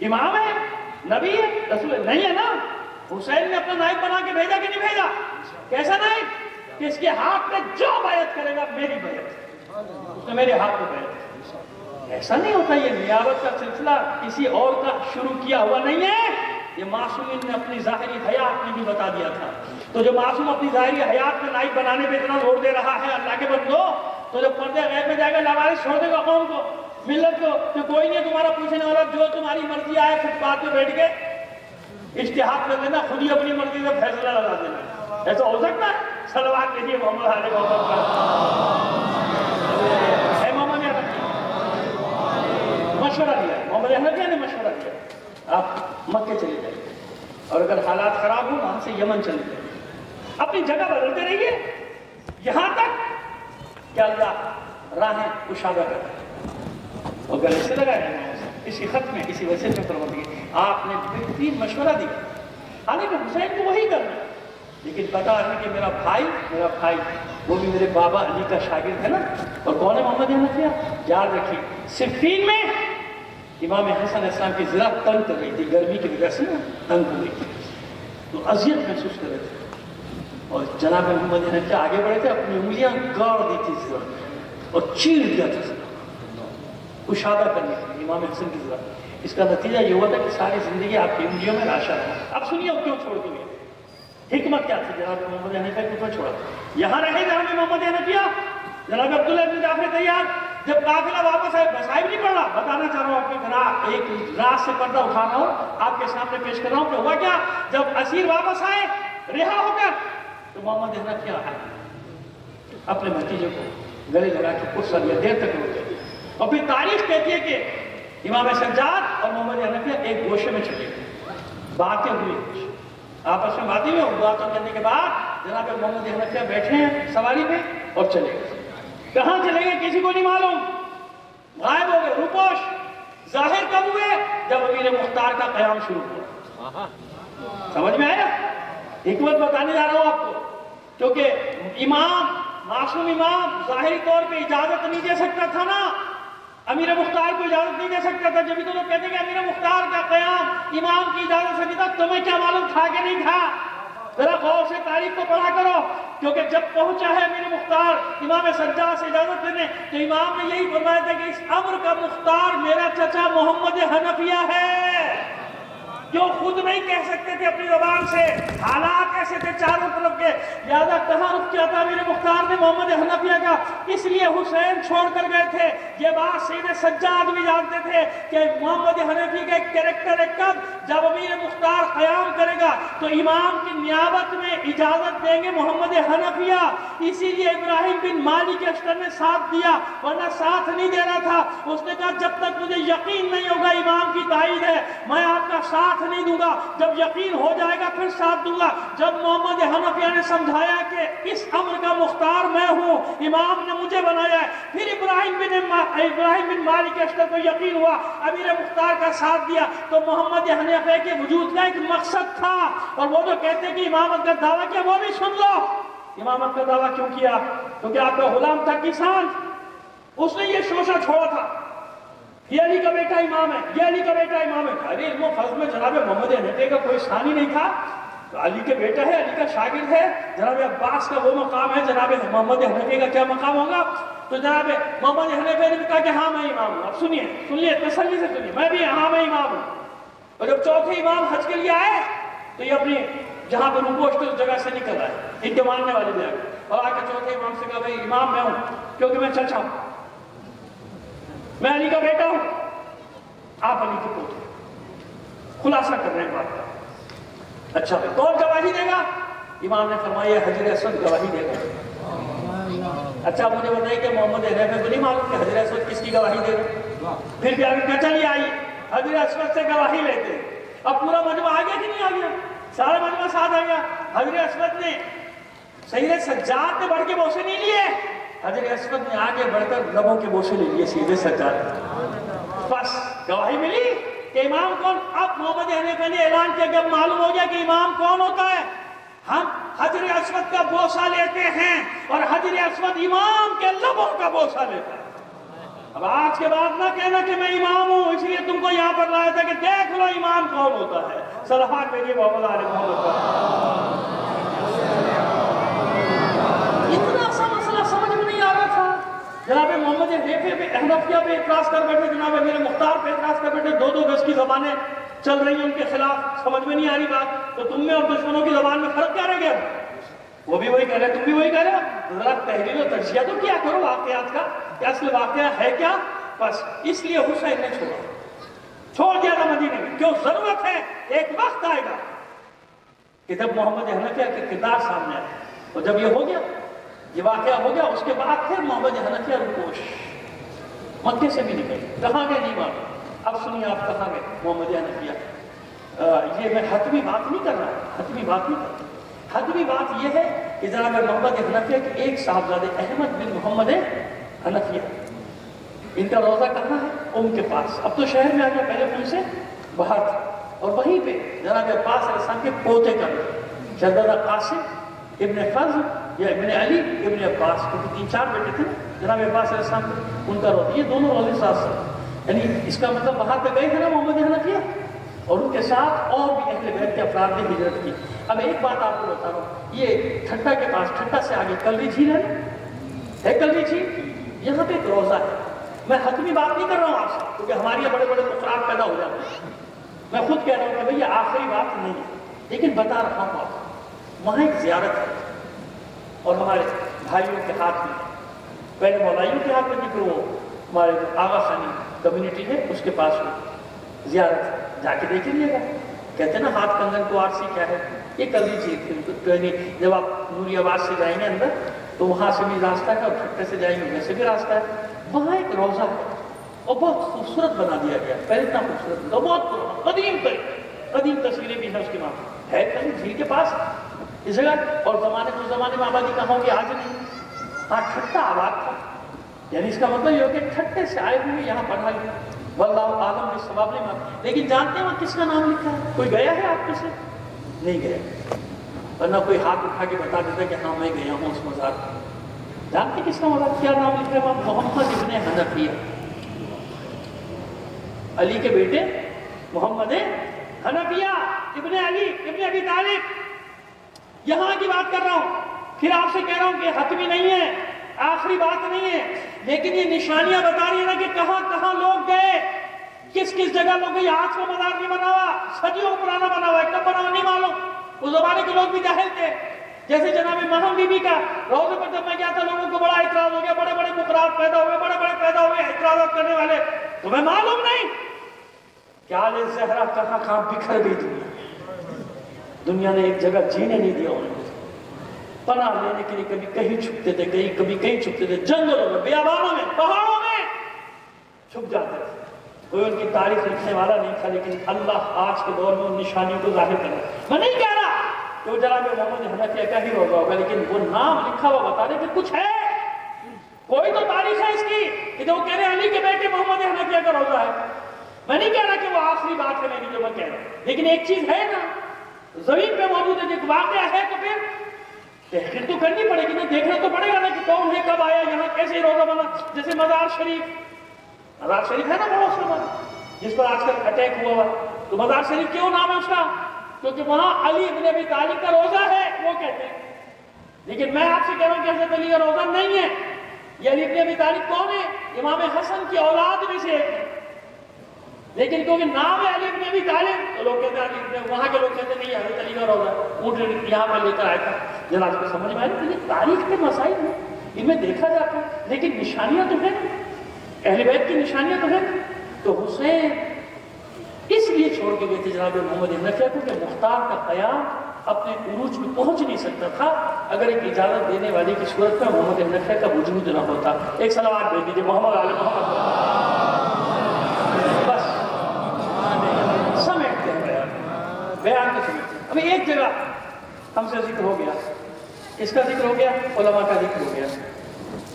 امام ہے, نبی ہے, رسول ہے, نہیں ہے نا. حسین نے اپنا نائب بنا کے بھیجا کہ نہیں بھیجا؟ کیسا نائب؟ کہ اس کے ہاتھ میں جو بیعت کرے گا میری بیعت, اس نے میرے ہاتھ میں بیعت. ایسا نہیں ہوتا. یہ نیابت کا سلسلہ کسی اور کا شروع کیا ہوا نہیں ہے, یہ معصومین نے اپنی ظاہری حیات میں بھی بتا دیا تھا. تو جو معصوم اپنی ظاہری حیات میں نائب بنانے پہ اتنا زور دے رہا ہے اللہ کے بندو, تو جب پردے غیب میں جائے گا لوارث چھوڑ دے گا قوم کو, ملت کو, کہ کوئی نہیں تمہارا پوچھنے والا, جو تمہاری مرضی آئے فٹ پاتھ پہ بیٹھ کے اجتہاد کر لینا, خود ہی اپنی مرضی سے فیصلہ لگا دینا. ایسا ہو سکتا ہے؟ صلوات کہیے محمد علیہ محمد پر. اے محمد حنفیہ مشورہ دیا, محمد حنفیہ نے مشورہ دیا, آپ مکے چلے جائیں, اور اگر حالات خراب ہوں وہاں سے یمن چلے جائیں. اپنی جگہ بدلتے رہیے یہاں تک کہ اللہ راہیں کشادہ کرے. اور گلے سے لگائے اسی خط میں, اسی وجہ سے فرماتے ہیں آپ نے بہترین مشورہ دیا. حالانکہ حسین کو وہی کرنا, لیکن پتا ہے کہ میرا بھائی وہ بھی میرے بابا علی کا شاگرد ہے نا. اور کون ہے محمد حنفیہ؟ یاد رکھیے, صفین میں امام حسن علیہ السلام کی ذرا تنگ کر رہی تھی, گرمی کی وجہ سے نا تنگ کر رہی تھی, تو اذیت محسوس کر رہے تھے. اور جناب محمد حنفیہ آگے بڑھے تھے, اپنی انگلیاں گاڑ دی تھی ذرا, اور چیر دیا تھا ذرا, کشادہ کرنے کے لیے امام حسن کی ذرا. اس کا نتیجہ یہ ہوا تھا کہ ساری زندگی آپ کی انگلیوں میں لاشا ہے. اب سنیے کیوں چھوڑ دی گئی, حکمت کیا تھی جناب محمد حنفیہ کو کیوں چھوڑا. یہاں رہے جہاں محمد حنفیہ, جناب عبداللہ بن جعفر طیار جب قافلہ واپس آئے، بسائی بھی نہیں پڑ رہا، بتانا چاہ رہا ہوں آپ کی ایک راز سے پردہ اٹھا رہا ہوں، آپ کے سامنے پیش کر رہا ہوں کہ ہوا کیا، جب اسیر واپس آئے رہا ہو کر، تو محمد حنفیہ اپنے بھتیجے کو گلے لگا کے پرسا دیا، دیر تک روتے، اور پھر تاریخ کہتی ہے کہ امام سجاد اور محمد حنفیہ ایک گوشے میں چلے گئے، باتیں ہوئی، آپس میں باتیں ہوئی، اور باتوں کرنے کے بعد جناب محمد حنفیہ بیٹھے ہیں سواری پہ اور چلے گئے۔ کہاں چلے گئے کسی کو نہیں معلوم، غائب ہو گئے، روپوش ظاہر کب ہوئے، جب امیر مختار کا قیام شروع ہوا۔ سمجھ میں آیا؟ حکمت بتانے جا رہا ہوں آپ کو، کیونکہ امام، معصوم امام ظاہری طور پہ اجازت نہیں دے سکتا تھا نا، امیر مختار کو اجازت نہیں دے سکتا تھا، جبھی تو لوگ کہتے ہیں کہ امیر مختار کا قیام امام کی اجازت سے نہیں تھا، تمہیں کیا معلوم تھا کہ نہیں تھا؟ ذرا غور سے تاریخ کو پڑھا کرو، کیونکہ جب پہنچا ہے امیر مختار امام سجاد سے اجازت دینے، تو امام نے یہی فرمایا تھا کہ اس امر کا مختار میرا چچا محمد حنفیہ ہے، جو خود نہیں کہہ سکتے تھے اپنی زبان سے، حالات ایسے تھے چاروں طرف کے، لہذا کہاں رخ کیا تھا امیر مختار نے محمد حنفیہ کا، اس لیے حسین چھوڑ کر گئے تھے۔ یہ بات سید سجاد بھی جانتے تھے کہ محمد حنفی کا ایک کریکٹر ہے، کب جب امیر مختار قیام کرے گا تو امام کی نیابت میں اجازت دیں گے محمد حنفیہ، اسی لیے ابراہیم بن مالک اشتر نے ساتھ دیا، ورنہ ساتھ نہیں دینا تھا۔ اس نے کہا جب تک مجھے یقین نہیں ہوگا امام کی تائید ہے، میں آپ کا ساتھ نہیں دوں گا، جب یقین ہو جائے گا پھر ساتھ دوں گا۔ جب محمد حنفیہ نے سمجھایا کہ اس امر کا مختار میں ہوں، امام نے مجھے بنایا ہے، پھر ابراہیم بن مالک اشتر کو یقین ہوا، امیر مختار کا ساتھ دیا، تو محمد حنفیہ کے وجود کا ایک مقصد تھا، اور وہ جو کہتے ہیں کہ امامت کا دعویٰ کیا، وہ بھی سن لو۔ امامت کا دعویٰ کیوں کیا؟ کیونکہ آپ کا غلام تھا کسان، اس نے یہ شوشہ چھوڑا تھا، یہ علی کا بیٹا امام ہے، یہ علی کا بیٹا امام ہے۔ ارے علم و فضل میں جناب محمد حنفیہ کا کوئی ثانی نہیں تھا، تو علی کے بیٹا ہے، علی کا شاگرد ہے، جناب عباس کا وہ مقام ہے، جناب محمد حنفیہ کا کیا مقام ہوگا؟ تو جناب محمد حنفیہ نے کہا کہ ہاں میں امام ہوں۔ اب سنیے تسلی سے سنیے، میں بھی ہاں میں امام ہوں۔ اور جب چوتھے امام حج کے لیے آئے تو یہ اپنی جہاں پہ رکوع اس جگہ سے نکل آئے، ان کے ماننے والے بھی آ گئے، اور آ کے چوتھے امام سے کہا بھائی امام میں ہوں، کیونکہ میں چچا ہوں، میں علی کا بیٹا ہوں، آپ علی کے پوتے، خلاصہ کر رہے ہیں بات کا۔ اچھا بھائی کون گواہی دے گا؟ امام نے فرمایا حجر اسود گواہی دے گا۔ اچھا مجھے بتائیے کہ محمد حنفیہ کو نہیں معلوم کہ حجر اسود کس کی گواہی دے گا؟ پھر بھی آگے کیا چلی آئی، حجر اسود سے گواہی لیتے ہیں۔ اب پورا مجمع آ گیا کہ نہیں آ گیا؟ سارا مجمع ساتھ آ گیا۔ حجر اسود نے سید سجاد نے بڑھ کے بوسے نہیں لیے، حجر اسود نے آگے بڑھ کر لبوں کے بوسے لے لیے سید سجاد۔ بس گواہی ملی کہ امام کون۔ اب محمد حنفیہ نے اعلان کیا کہ اب معلوم ہو گیا کہ امام کون ہوتا ہے، ہم حجر اسود کا بوسہ لیتے ہیں، اور حجر اسود امام کے لبوں کا بوسہ لیتا ہے۔ اب آج کے بعد نہ کہنا کہ میں امام ہوں، اس لیے تم کو یہاں پر لایا تھا کہ دیکھ لو امام کون ہوتا ہے۔ صلوات بھیجیے محمد علی محمد پر۔ اتنا سا مسئلہ سمجھ میں نہیں آ رہا تھا، جناب محمد حنفیہ پہ اعتراض کر بیٹھے، جناب امیر مختار پہ اعتراض کر بیٹھے، دو گز کی زبانیں چل رہی ہیں ان کے خلاف، سمجھ میں نہیں آ رہی بات، تو تم میں اور دشمنوں کی زبان میں فرق کیا رہ گیا؟ وہ بھی وہی کہہ رہے، تم بھی وہی کہہ رہے، ذرا تحلیل و تجزیہ تو کیا کرو واقعات کا، کہ اصل واقعہ ہے کیا؟ بس اس لیے حسین نے چھوڑ دیا تھا مدینے میں، کیوں ضرورت ہے، ایک وقت آئے گا کہ جب محمد حنفیہ کے کردار سامنے آئے، اور جب یہ ہو گیا، یہ واقعہ ہو گیا، اس کے بعد پھر محمد حنفیہ رکوش مکے سے بھی نکل، کہاں گئے نہیں معلوم۔ اب سنیے آپ کہاں گئے محمد حنفیہ، یہ میں حتمی بات نہیں کر رہا، حتمی بات نہیں کر رہا، حتمی بات یہ ہے کہ جناب محمد حنفیہ کے ایک صاحبزادے احمد بن محمد حنفیہ، ان کا روضہ کہاں ہے؟ ام کے پاس، اب تو شہر میں آ گیا، پہلے ان سے باہر تھا، اور وہیں پہ جناب عباس علیہ السلام کے پوتے کا شہزادہ قاسم ابن فضل یا ابن علی ابن عباس، کیونکہ 3-4 بیٹے تھے جناب عباس علیہ السلام کے، ان کا روضہ، یہ دونوں روضے ساتھ ساتھ، یعنی اس کا مطلب باہر پہ گئے تھے نا محمد حنفیہ، اور ان کے ساتھ اور بھی اہل بیت کے افراد نے ہجرت کی۔ اب ایک بات آپ کو بتا رہا ہوں، یہ ٹھٹا کے پاس، ٹھٹا سے آگے کلوی جھیل ہے کلوی جھیل، یہاں پہ ایک روضہ ہے۔ میں حتمی بات نہیں کر رہا ہوں آپ سے، کیونکہ ہمارے یہاں بڑے بڑے نقصان پیدا ہو جاتے ہیں، میں خود کہہ رہا ہوں کہ بھئی یہ آخری بات نہیں ہے، لیکن بتا رہا ہوں آپ کو، وہاں ایک زیارت ہے، اور ہمارے بھائیوں کے ہاتھ میں، پہلے مولائیوں کے ہاتھ میں تھی، پھر وہ ہمارے آغا خانی کمیونٹی ہے اس کے پاس ہو زیارت جا کے دیکھ لیجیے گا. کہتے ہیں نا ہاتھ کنگن کو آرسی کیا ہے, یہ کر لیجیے. جب آپ نوری آباد سے جائیں گے اندر تو وہاں سے بھی راستہ ہے اور ٹھٹے سے جائیں گے ویسے بھی راستہ ہے. وہاں ایک روضہ ہے اور بہت خوبصورت بنا دیا گیا. پہلے اتنا خوبصورت تھا, بہت پرانا قدیم تصویریں بھی ہیں اس کے وہاں ہے کہیں جھیل کے پاس اس جگہ. اور زمانے میں آبادی کہاں ہوگی آج نہیں. ہاں ٹھٹا آباد تھا, یعنی اس کا مطلب یہ ہو کہ ٹھٹے سے آئے ہوئے یہاں پڑھا گیا. واللہ عالم میں ثواب نہیں مانتے. لیکن جانتے ہیں وہاں کس کا نام لکھا ہے؟ کوئی گیا ہے آپ میں سے؟ نہیں گیا. ورنہ کوئی ہاتھ اٹھا کے بتا دیتا کہ ہاں میں گیا ہوں اس مزار میں. جانتے کس کا مزار کیا نام لکھا ہے وہاں؟ محمد ابن حنفیہ, علی کے بیٹے محمد حنفیہ ابن علی ابن ابی طالب. یہاں کی بات کر رہا ہوں. پھر آپ سے کہہ رہا ہوں کہ حتمی نہیں ہے, آخری بات نہیں ہے, لیکن یہ نشانیاں بتا رہی ہیں نا کہ کہاں کہاں لوگ گئے, کس کس جگہ لوگ گئے. آج کا مزار نہیں بنا ہوا, صدیوں پرانا بنا ہوا ہے, کب بنا ہوا نہیں معلوم. اس زمانے کے لوگ بھی جاہل تھے. جیسے جناب مریم بی بی کا روضے پر جب میں گیا تھا لوگوں کو بڑا اعتراض ہو گیا, بڑے بڑے مقررات پیدا ہوئے, بڑے بڑے پیدا ہوئے اعتراضات کرنے والے. تمہیں معلوم نہیں کہ آل زہرا کہاں کہاں بکھر گئی. دنیا نے ایک جگہ جینے نہیں دیا انہیں. پناہ لینے کے لیے کبھی کہیں چھپتے تھے, کبھی کہیں چھپتے تھے, جنگلوں میں, بیابانوں میں, پہاڑوں میں چھپ جاتے تھے. کوئی ان کی تاریخ لکھنے والا نہیں تھا, لیکن اللہ آج کے دور میں ان نشانیوں کو ظاہر کرے. میں نہیں کہہ رہا کہ وہ جناب محمد حنفیہ کا ہی روضہ ہوگا, لیکن وہ نام لکھا ہوا بتا رہے کہ کچھ ہے, کوئی تو تاریخ ہے اس کی کہ جو وہ کہہ رہے ہیں علی کے بیٹے محمد حنفیہ کا روضہ ہے. میں نہیں کہہ رہا کہ وہ آخری بات ہے میری جو میں کہہ رہا ہوں, لیکن ایک چیز ہے نا زمین پہ موجود ہے, ایک واقعہ ہے, تو پھر تحقیق تو کرنی پڑے گی نا, دیکھنا تو پڑے گا نا کہ کون ہے, کب آیا, یہاں کیسے روزہ بنا. جیسے مزار شریف ہے نا بڑا اس کا جس پر آج کل اٹیک ہوا, تو مزار شریف کیوں نام ہے اس کا؟ کیونکہ وہاں علی ابن ابی طالب کا روزہ ہے, وہ کہتے ہیں. لیکن میں آپ سے کہہ رہا ہوں کہ حضرت علی کا روزہ نہیں ہے. یہ علی ابن ابی طالب کون ہے؟ امام حسن کی اولاد میں سے ایک ہے, لیکن کیونکہ نام ہے علی ابن ابی طالب تو لوگ کہتے ہیں, وہاں کے لوگ کہتے ہیں نہیں حضرت علی کا روزہ ہے, اونٹ یہاں پر لے کر آیا تھا. جناب کو سمجھ میں آئی کہ یہ تاریخ کے مسائل ہیں, ان میں دیکھا جاتا ہے, لیکن نشانیاں تو ہیں, اہل بیت کی نشانیاں تو ہیں. تو حسین اس لیے چھوڑ کے گئے تھے جناب محمد حنفیہ کو کہ مختار کا قیام اپنے عروج میں پہنچ نہیں سکتا تھا اگر ایک اجازت دینے والے کی صورت میں محمد حنفیہ کا وجود نہ ہوتا. ایک صلوات بھیج دیجیے محمد علی محمد. بس سمیٹتے ہیں بیان کے سمیٹتے ہیں. ابھی ایک جگہ ہم سے ذکر ہو گیا, اس کا ذکر ہو گیا, علماء کا ذکر ہو گیا.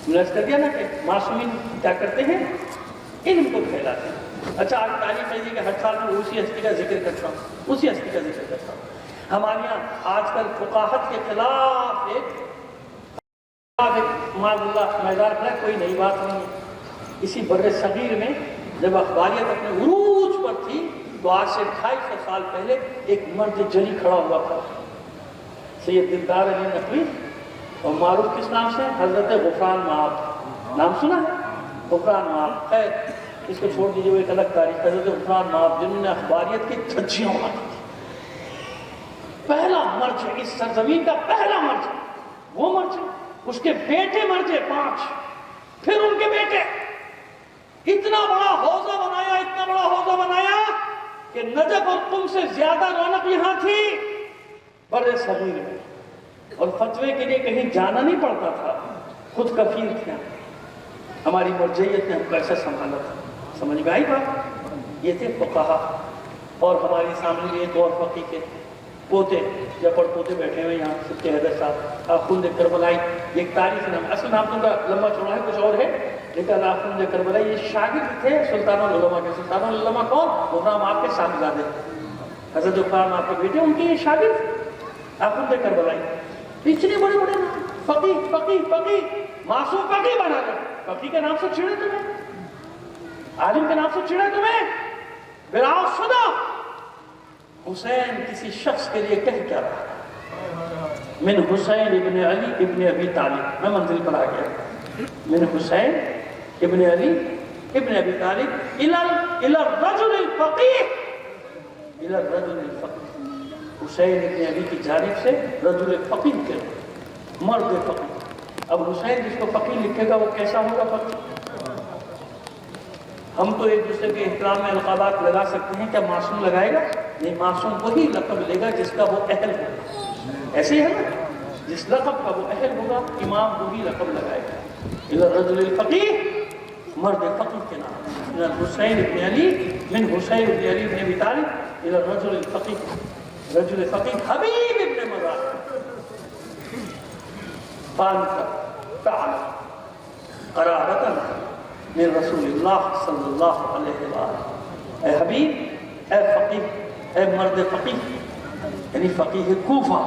ملاحظ کر دیا نا کہ معصومین کیا کرتے ہیں, علم کو پھیلاتے ہیں. اچھا آج تعلیم ہے کہ ہر سال میں اسی ہستی کا ذکر کرتا ہوں, ہمارے یہاں آج کل فقاہت کے خلاف ایک معاذ اللہ میدان ہے, کوئی نئی بات نہیں ہے. اسی بر صغیر میں جب اخباریت اپنے عروج پر تھی تو آج سے 250 سال پہلے ایک مرد جلی کھڑا ہوا تھا, سید دلدار علی نقوی, اور معروف کس نام سے؟ حضرت غفران مآب. نام سنا ہے غفران مآب؟ خیر اس کو چھوڑ دیجیے, وہ ایک الگ تاریخ. حضرت غفران مآب جنہوں نے اخباریت کی دھجیاں اڑائی تھی, پہلا مرج ہے اس سرزمین کا, پہلا مرج وہ مرج. اس کے بیٹے مرجے 5, پھر ان کے بیٹے. اتنا بڑا حوضہ بنایا کہ نجف اور قم سے زیادہ رونق یہاں تھی بر صغیر میں, اور فتوے کے لیے کہیں جانا نہیں پڑتا تھا, خود کفیل تھے. ہماری مرجعیت نے ہم کو ایسا سنبھالا تھا. سمجھ میں آئی بات؟ یہ تھے فقہا. اور ہمارے سامنے ایک اور فقیہ کے پوتے یا پڑ پوتے بیٹھے ہوئے یہاں, سبت حیدر صاحب آخوند کربلائی. ایک تاریخ نام, اصل نام تو کا لمبا چوڑا ہے, کچھ اور ہے, لیکن آخوند کربلائی یہ شاگرد تھے سلطان العلماء کے. سلطان العلماء کون؟ غلام آپ کے صاحبزادے حضرت غلام آپ کے بیٹے, ان کے یہ شاگرد آخوند کربلائی. اتنے بڑے بڑے فقیہ معصوم فقیہ بنا کر, فقیہ کے نام سے چھڑے تمہیں, عالم کے نام سے چھڑے تمہیں. براؤ سنو, حسین کسی شخص کے لیے کہہ کیا رہا, من حسین ابن علی ابن ابی طالب. میں منزل پر آ گیا. من حسین ابن علی ابن ابی طالب الى الرجل الفقیہ, الى الرجل الفقیہ. حسین ابن علی کی جانب سے رجل فقیہ کے, مرد فقیہ. اب حسین جس کو فقیہ لکھے گا وہ کیسا ہوگا فقیہ؟ ہم تو ایک دوسرے کے احترام میں القابات لگا سکتے ہیں، کیا معصوم لگائے گا؟ نہیں، معصوم وہی لقب لے گا جس کا وہ اہل ہوگا. ایسے ہی ہے نا، جس لقب کا وہ اہل ہوگا امام وہی لقب لگائے گا. الی الرجل الفقیہ، مرد فقیہ کے نام. من الحسین ابن علی، من حسین ابن علی ابن ابی طالب الی الرجل الفقیہ، رجل فقیہ حبیب ابن مظاہر. فانت تعلم قرابتاً من رسول اللہ صلی اللہ علیہ وآلہ. اے حبیب، اے فقیہ، اے مرد فقیہ، یعنی فقیہ کوفہ.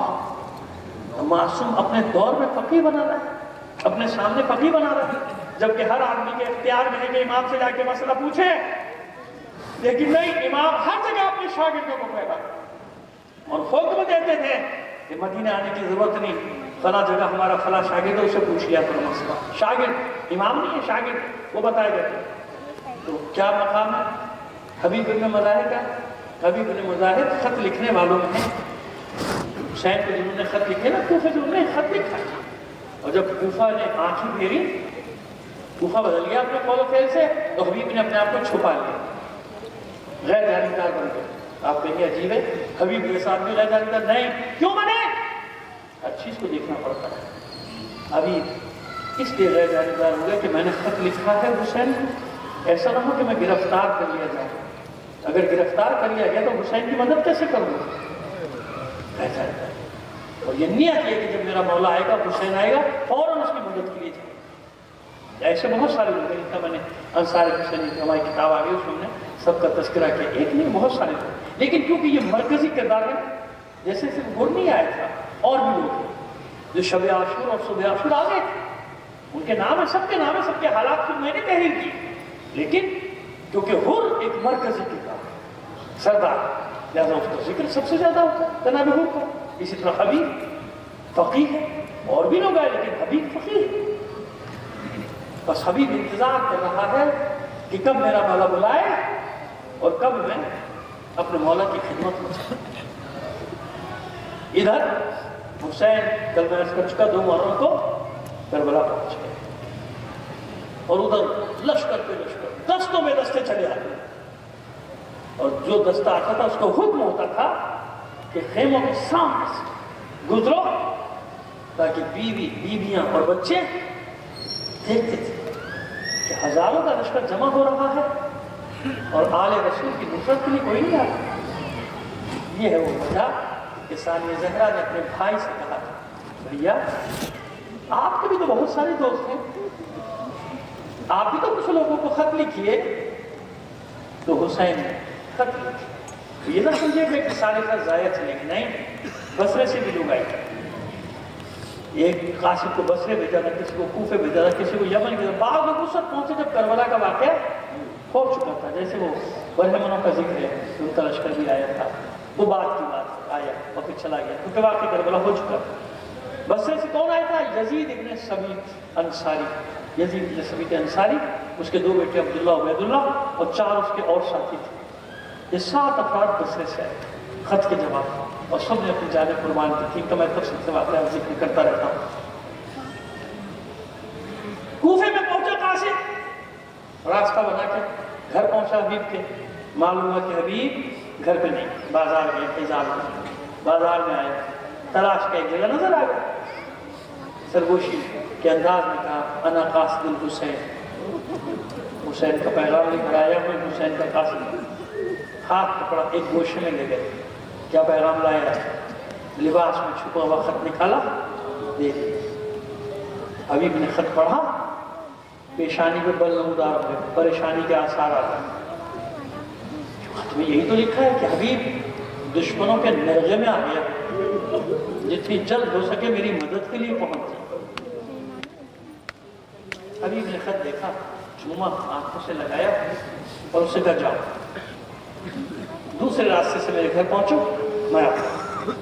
معصوم اپنے دور میں فقیہ بنا رہا ہے، اپنے سامنے فقیہ بنا رہا ہے، جبکہ ہر آدمی کے اختیار میں ہے کہ امام سے جا کے مسئلہ پوچھے. لیکن نہیں، امام ہر جگہ اپنے شاگردوں کو پھیلا اور حکم دیتے تھے کہ مدینہ آنے کی ضرورت نہیں، فلاں جگہ ہمارا فلاں شاگرد ہے، اسے پوچھ لیا کرو مسئلہ. شاگرد، امام نہیں ہے، شاگرد وہ بتائے دیتے. تو کیا مقام ہے حبیب بن مظاہر کا؟ حبیب بن مظاہر خط لکھنے والوں میں ہیں. حسین کو جنہوں نے خط لکھے نا، کوفہ جو انہوں نے خط لکھا، اور جب کوفہ نے آنکھیں پھیری، کوفہ بدل گیا اپنے قول و فعل سے، تو حبیب نے اپنے آپ کو چھپا لیا، غیر جانبدار بن گئے. آپ کہیں گے عجیب ہے، حبیب کے ساتھ بھی غیر جانبدار نہیں. کیوں بنے؟ ہر چیز کو دیکھنا پڑتا ہے. ابھی اس لیے غیر جانبدار ہو گیا کہ میں نے خط لکھا ہے حسین کو، ایسا نہ ہو کہ میں گرفتار کر لیا جائے. اگر گرفتار کر لیا گیا تو حسین کی مدد کیسے کروں گا؟ ایسا ہے. اور یہ نیت ہے کہ جب میرا مولا آئے گا، حسین آئے گا، فوراً اس کی مدد کے لیے جائے. ایسے بہت سارے لوگ ہیں، جتنا میں نے انصار حسین کی ہماری کتاب آ گئی اس میں سب کا تذکرہ کیا، ایک نہیں بہت سارے لوگ. لیکن کیونکہ یہ مرکزی کردار ہے، جیسے صرف وہ نہیں آیا تھا، اور بھی لوگ ہیں جو شب عاشور اور صبح عاشور آ گئے تھے. ان کے نام ہے، سب کے نام ہے، سب کے حالات کو میں نے تحریر کی. لیکن کیونکہ حر ایک مرکزی کردار ہے، سردار، لہذا اس کا ذکر سب سے زیادہ ہوتا ہے جناب حر کا. اسی طرح حبیب فقیہ ہے، اور بھی لوگ آئے لیکن حبیب فقیہ ہے. بس حبیب انتظار کر رہا ہے کہ کب میرا مولا بلائے اور کب میں اپنے مولا کی خدمت میں جاؤں. ادھر حسین کل میں عرض کر چکا 2 محرم کو کربلا پہنچ گئے، اور ادھر لشکر پہ لشکر، دستوں میں دستے چلے آتے. اور جو دستہ آتا تھا اس کو حکم ہوتا تھا کہ خیموں کے سامنے سے گزرو، تاکہ بیویاں اور بچے دیکھتے تھے کہ ہزاروں کا لشکر جمع ہو رہا ہے اور آل رسول کی نصرت کے لیے کوئی نہیں آتا. یہ ہے وہ وجہ کہ ثانیہ زہرا نے اپنے بھائی سے کہا تھا، بھیا آپ کے بھی تو بہت سارے دوست ہیں، آپ بھی تو کچھ لوگوں کو خط لکھیے. تو حسین نے خط لکھے. یہ نہ سمجھے کہ سارے خط ضائع چلے گئے، نہیں، بصرے سے بھی لوگ آئے. ایک قاسم کو بصرے بھیجا تھا، کسی کو کوفے بھیجا تھا، کسی کو یمن بھیجا. بعض لوگ اس وقت پہنچے جب کربلا کا واقعہ ہو چکا تھا، جیسے وہ برہمنوں کا ذکر ہے، ان کا لشکر بھی آیا تھا، وہ بات کی بات آیا اور پھر چلا گیا، کیونکہ واقعہ کربلا ہو چکا تھا. بصرے سے کون آیا تھا؟ یزید ابن ثابت انصاری. یزید ابن ثابت انصاری، اس کے 2 بیٹے عبداللہ عبید اللہ اور 4 اس کے اور ساتھی تھے. یہ 7 افراد بصرے سے آئے خط کے جواب، اور سب نے اپنی جانیں قربان کی تھی. تو میں تفصیل سے واقعہ ذکر کرتا رہتا ہوں. کوفے میں پہنچا قاسم، راستہ بنا کے گھر پہنچا حبیب کے. معلوم ہوا کہ حبیب گھر پہ نہیں، بازار میں انتظار میں. بازار میں آئے، تلاش کا ایک جگہ نظر آ گیا، سرگوشی کے انداز میں کہا، انا قاصد الحسین، حسین کا پیغام لے کر آیا ہوں، حسین کا قاصد. ہاتھ پکڑا، ایک گوشے میں لے گئے. کیا پیغام لایا؟ لباس میں چھپا ہوا خط نکالا، دے دیا. حبیب نے خط پڑھا، پیشانی پہ بل نمودار ہوئے، پریشانی کے آثار آ گئے. خط میں یہی تو لکھا ہے کہ حبیب دشمنوں کے نرغے میں آ گیا، جتنی جلد ہو سکے میری مدد کے لیے پہنچ جائے. حبیب نے خط دیکھا، چوما، آنکھوں سے لگایا اور اسے کہا جاؤ، دوسرے راستے سے میرے گھر پہنچو، میں آتا.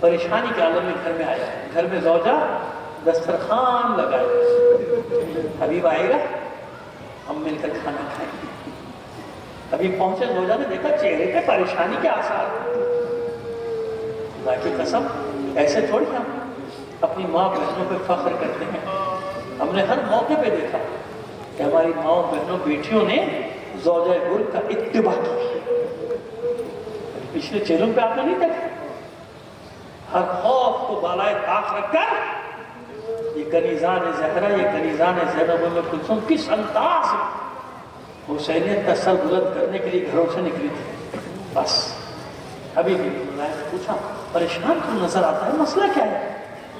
پریشانی کے عالم میں گھر میں آیا. گھر میں زوجہ دسترخوان لگائے، حبیب آئے گا، ہم مل کر کھانا کھائیں گے. حبیب پہنچے، زوجہ نے دیکھا چہرے پہ پریشانی کے آثار. خدا کی قسم، ایسے تھوڑی ہم اپنی ماں بہنوں پہ فخر کرتے ہیں. ہم نے ہر موقع پہ دیکھا کہ ہماری ماں بہنوں بیٹیوں نے زوجہ گر کا اتباع کی. پچھلے چیلوں پہ آپ نے نہیں دیکھا؟ ہر خوف کو بالائے طاق رکھ کر یہ کنیزان زہرا، یہ کنیزان زینب ام کلثوم کس انداز حسینیت کا سر بلند کرنے کے لیے گھروں سے نکلی تھی. بس ابھی بھی نے پوچھا پریشان کیوں نظر آتا ہے، مسئلہ کیا ہے؟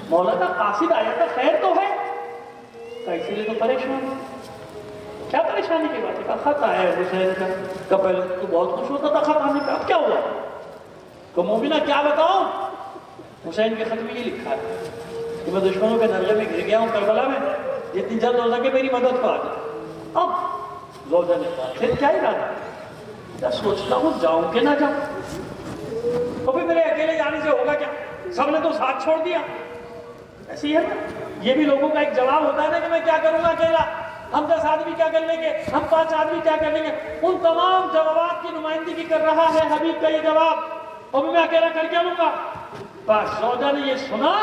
مولا کا قاصد آیا تھا، خیر تو ہے، اسی لیے تو پریشان. کیا پریشانی کی بات ہے؟ خط آیا ہے حسین کا. پہلے تو بہت خوش ہوتا تھا خط آنے پہ، اب کیا ہوا؟ تو مومنہ کیا بتاؤں؟ حسین کے خط میں یہ لکھا ہے کہ میں دشمنوں کے درجے میں گر گیا ہوں کربلا میں، جتنی جلد ہو سکے میری مدد کو آ جائے. اب زوجہ نے کہا پھر کیا ارادہ ہے؟ میں سوچتا ہوں جاؤں کہ نہ جاؤں. تو پھر میرے اکیلے جانے سے ہوگا کیا؟ سب نے تو ساتھ چھوڑ دیا. ایسی ہے نا، یہ بھی لوگوں کا ایک جواب ہوتا ہے نا کہ میں کیا کروں گا اکیلا، ہم 10 آدمی کیا کر لیں گے، ہم 5 آدمی کیا کر لیں گے. ان تمام جوابات کی نمائندگی کر رہا ہے حبیب کا یہ جواب، اور میں اکیلا کر کے لوں گا. بس زوجہ نے یہ سنا،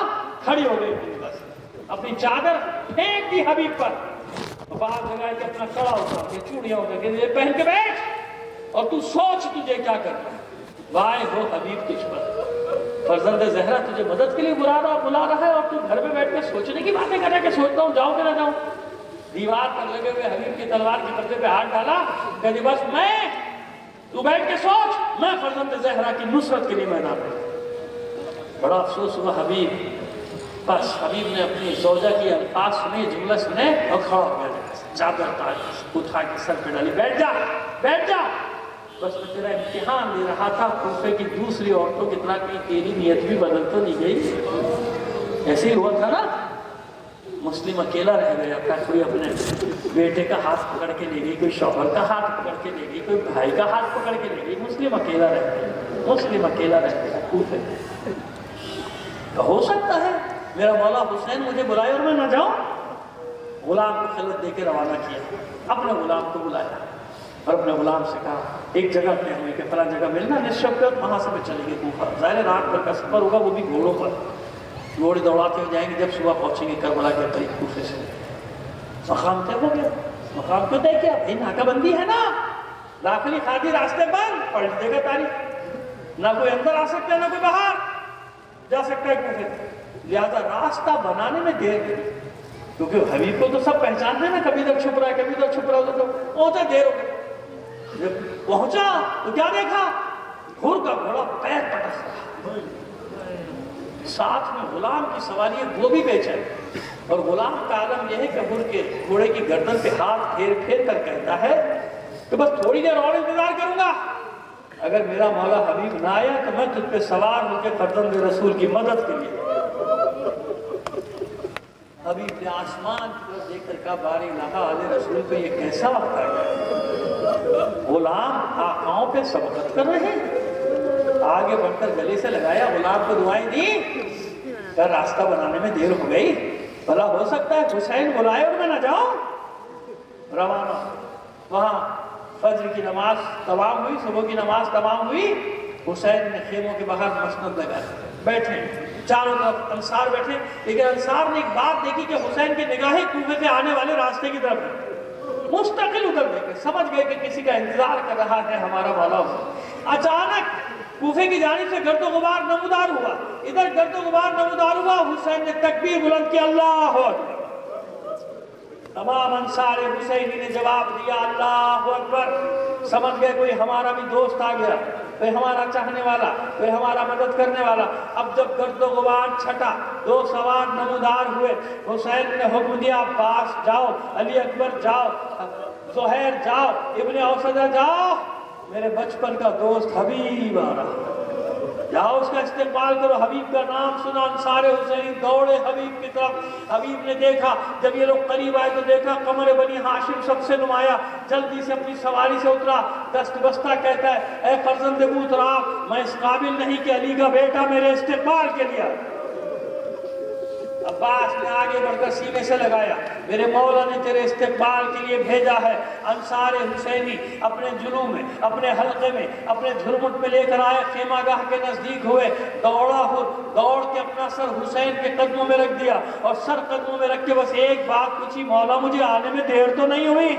کھڑی ہو گئی، بس اپنی چادر پھینک دی حبیب پر. تو باہر لگا کہ اپنا کڑا ہوتا کہ چوڑیاں ہوتا کہ یہ پہن کے بیٹھ اور تو سوچ تجھے کیا کرنا ہے. وائے ہو حبیب تجھ پر، فرزند زہرا تجھے مدد کے لیے بلا رہا ہے اور تو گھر میں بیٹھ کے سوچنے کی باتیں کر رہا ہے کہ سوچتا ہوں جاؤں کہ نہ جاؤں. دیوار پر لگے ہوئے حبیب کی تلوار کے قبضے پہ ہاتھ ڈالا، کہتے بس تو بیٹھ کے سوچ، میں فرزند زہرا کی نصرت کے لیے میدان میں. بڑا افسوس ہوا حبیب. بس حبیب نے اپنی زوجہ کی الفاظ سنے، جملہ سنے اور کھڑا ہو گیا، چادر اٹھا کے سر پہ ڈالی، بیٹھ جا بیٹھ جا. بس میں تیرا امتحان لے رہا تھا، کوفے کی دوسری عورتوں کی طرح کہیں تیری نیت بھی بدل تو نہیں گئی. ایسے ہی ہوا تھا نا، مسلم اکیلا رہ گیا تھا. کوئی اپنے بیٹے کا ہاتھ پکڑ کے لے گئی، کوئی شوہر کا ہاتھ پکڑ کے لے گئی، کوئی بھائی کا ہاتھ پکڑ کے لے گئی. مسلم اکیلا رہ گیا، مسلم اکیلا رہ گیا کوفے. تو ہو سکتا ہے میرا مولا حسین مجھے بلائے اور میں نہ جاؤں. غلام کو خلعت دے کے روانہ کیا، اپنے غلام کو بلایا اور اپنے غلام سے کہا ایک جگہ پہ ہمیں کہ فلاں جگہ ملنا، نصف پہ وہاں سے میں چلے گئے کوفہ. ظاہر رات بھر کا سفر ہوگا، وہ بھی گھوڑوں پر، گھوڑے دوڑاتے ہوئے جائیں گے. جب صبح پہنچیں گے کربلا کے قریب کوفے سے. مقام طے ہو گیا. مقام کیوں طے کیا؟ بھائی ناکہ بندی ہے نا، داخلی خارجی راستے بند، پلٹ دے گا تاریخ، نہ کوئی اندر آ سکتا ہے نہ کوئی باہر جا سکتا ہے کوفے. لہٰذا راستہ بنانے میں دیر لگی، کیونکہ حبیب کو تو سب پہچانتے ہیں نا، کبھی ادھر چھپ رہا ہے کبھی ادھر چھپ رہا ہے. پہنچا دیر ہو گئی. جب پہنچا تو کیا دیکھا؟ گھوڑ کا گھوڑا پیر پٹک رہا، ساتھ میں غلام کی سواری ہے، وہ بھی بیچا. اور غلام کا عالم یہ ہے کہ گھوڑے کی گردن پہ ہاتھ پھیر پھیر کر کہتا ہے کہ بس تھوڑی دیر اور انتظار کروں گا، اگر میرا مولا حبیب نہ آیا تو میں تجھ پہ سوار ہو کے فرزند رسول کی مدد کے لیے. حبیب نے آسمان کی طرف دیکھ کر کہا باری الہ علیہ رسول پہ یہ کیسا وقت آ گیا؟ غلام آقاؤں پہ سبقت کر رہے ہیں. آگے بڑھ کر گلے سے لگایا، غلام کو دعائیں دی. کیا راستہ بنانے میں دیر ہو گئی؟ بھلا ہو سکتا ہے حسین بلائے اور میں نہ جاؤں. روانہ وہاں فجر کی نماز تمام ہوئی، صبح کی نماز تمام ہوئی. حسین نے خیموں کے باہر مسند لگائے، بیٹھے چاروں طرف انصار بیٹھے. لیکن انصار نے ایک بات دیکھی کہ حسین کی نگاہیں کوفے سے آنے والے راستے کی طرف ہے. مستقل ادھر دیکھے، سمجھ گئے کہ کسی کا انتظار کر رہا ہے ہمارا مولا. اچانک کوفے کی جانب سے گرد و غبار نمودار ہوا، ادھر گرد و غبار نمودار ہوا. حسین نے تکبیر بلند کی، اللہ اکبر. تمام انصار حسینی نے جواب دیا اللہ اکبر. سمجھ گئے کوئی ہمارا بھی دوست آ گیا، کوئی ہمارا چاہنے والا، کوئی ہمارا مدد کرنے والا. اب جب گرد و غبار چھٹا، 2 سوار نمودار ہوئے. حسین نے حکم دیا عباس جاؤ، علی اکبر جاؤ، زہیر جاؤ، ابن اوسدہ جاؤ، میرے بچپن کا دوست حبیب آ رہا، جاؤ اس کا استقبال کرو. حبیب کا نام سنا، انصار حسین دوڑے حبیب کی طرف. حبیب نے دیکھا، جب یہ لوگ قریب آئے تو دیکھا قمر بنی ہاشم سب سے نمایاں. جلدی سے اپنی سواری سے اترا، دست بستہ کہتا ہے اے فرزند بو تراب، میں اس قابل نہیں کہ علی کا بیٹا میرے استقبال کے لیے. عباس نے آگے بڑھ کر سینے سے لگایا، میرے مولا نے تیرے استقبال کے لیے بھیجا ہے. انصار حسینی اپنے جلوم میں، اپنے حلقے میں، اپنے جھرمٹ میں لے کر آئے، خیمہ گاہ کے نزدیک ہوئے. دوڑ کے اپنا سر حسین کے قدموں میں رکھ دیا اور سر قدموں میں رکھ کے بس ایک بات پوچھی، مولا مجھے آنے میں دیر تو نہیں ہوئی؟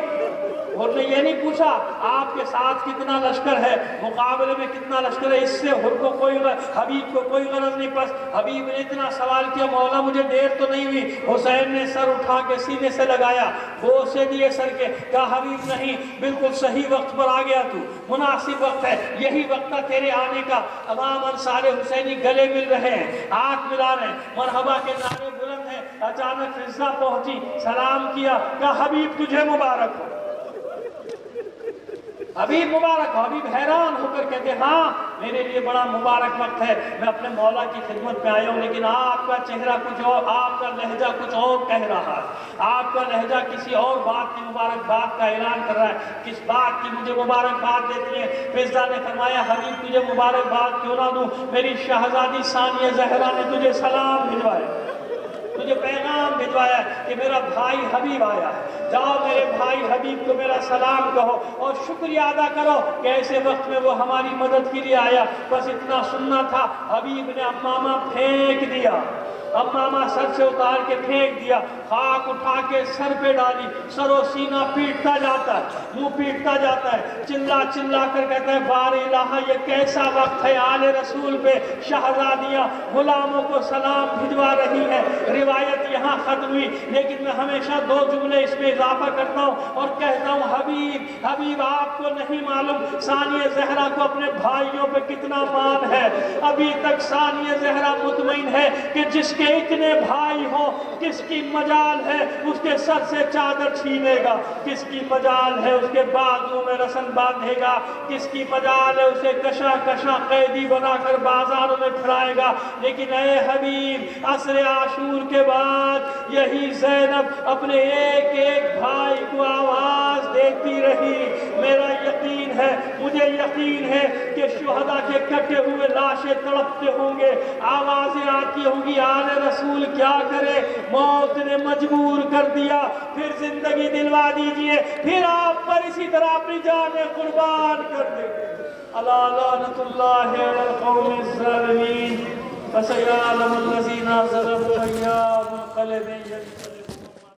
حر نے یہ نہیں پوچھا آپ کے ساتھ کتنا لشکر ہے، مقابلے میں کتنا لشکر ہے، اس سے حر کو کوئی حبیب کو کوئی غرض نہیں. پس حبیب نے اتنا سوال کیا مولا مجھے دیر تو نہیں ہوئی. حسین نے سر اٹھا کے سینے سے لگایا، بوسے دیے سر کے، کہا حبیب نہیں، بالکل صحیح وقت پر آ گیا تو، مناسب وقت ہے، یہی وقت تھا تیرے آنے کا. تمام انصار حسینی گلے مل رہے ہیں، ہاتھ ملا رہے ہیں، مرحبا کے نعرے بلند ہیں. اچانک فضا پہنچی، سلام کیا، کہا حبیب تجھے مبارک ہو، حبیب مبارک ہو. حبیب حیران ہو کر کہتے ہاں میرے لیے بڑا مبارک وقت ہے، میں اپنے مولا کی خدمت میں آیا ہوں، لیکن آپ کا چہرہ کچھ اور، آپ کا لہجہ کچھ اور کہہ رہا ہے، آپ کا لہجہ کسی اور بات کی مبارکباد کا اعلان کر رہا ہے. کس بات کی مجھے مبارکباد دیتی ہے؟ فضا نے فرمایا حبیب تجھے مبارکباد کیوں نہ دوں، میری شہزادی ثانیہ زہرا نے تجھے سلام بھجوایا، تجھے پیغام بھجوایا کہ میرا بھائی حبیب آیا ہے، جاؤ میرے بھائی حبیب کو میرا سلام کہو اور شکریہ ادا کرو کہ ایسے وقت میں وہ ہماری مدد کے لیے آیا. بس اتنا سننا تھا. حبیب نے امامہ پھینک دیا، امامہ سر سے اتار کے پھینک دیا، خاک اٹھا کے سر پہ ڈالی، سر و سینہ پیٹتا جاتا ہے، منہ پیٹتا جاتا ہے، چلا چلا کر کہتا ہے بار الہ یہ کیسا وقت ہے، آل رسول پہ شہزادیاں غلاموں کو سلام بھجوا رہی ہیں. روایت یہاں ختم ہوئی، لیکن میں ہمیشہ دو جملے اس میں اضافہ کرتا ہوں اور کہتا ہوں حبیب حبیب آپ کو نہیں معلوم ثانیہ زہرا کو اپنے بھائیوں پہ کتنا مان ہے. ابھی تک ثانیہ زہرا مطمئن ہے کہ جس کے اتنے بھائی ہوں کس کی مجال ہے اس کے سر سے چادر چھینے گا، کس کی مجال ہے اس کے بازو میں رسن باندھے گا، کس کی مجال ہے اسے کشا کشا قیدی بنا کر بازاروں میں پھرائے گا. لیکن اے حبیب عصر عاشور کے بعد یہی زینب اپنے ایک ایک بھائی کو آواز دیتی رہی. میرا یقین ہے، مجھے یقین ہے کہ شہداء کے کٹے ہوئے لاشیں تڑپتے ہوں گے، آوازیں آتی ہوں گی آل رسول کیا کرے، موت نے مجبور کر دیا، پھر زندگی دلوا دیجئے، پھر آپ پر اسی طرح اپنی جانیں قربان کر دیں. الا لعنت اللہ علی القوم الظالمین فسيعلم الذين ظلموا أيام منقلب ينقلبون.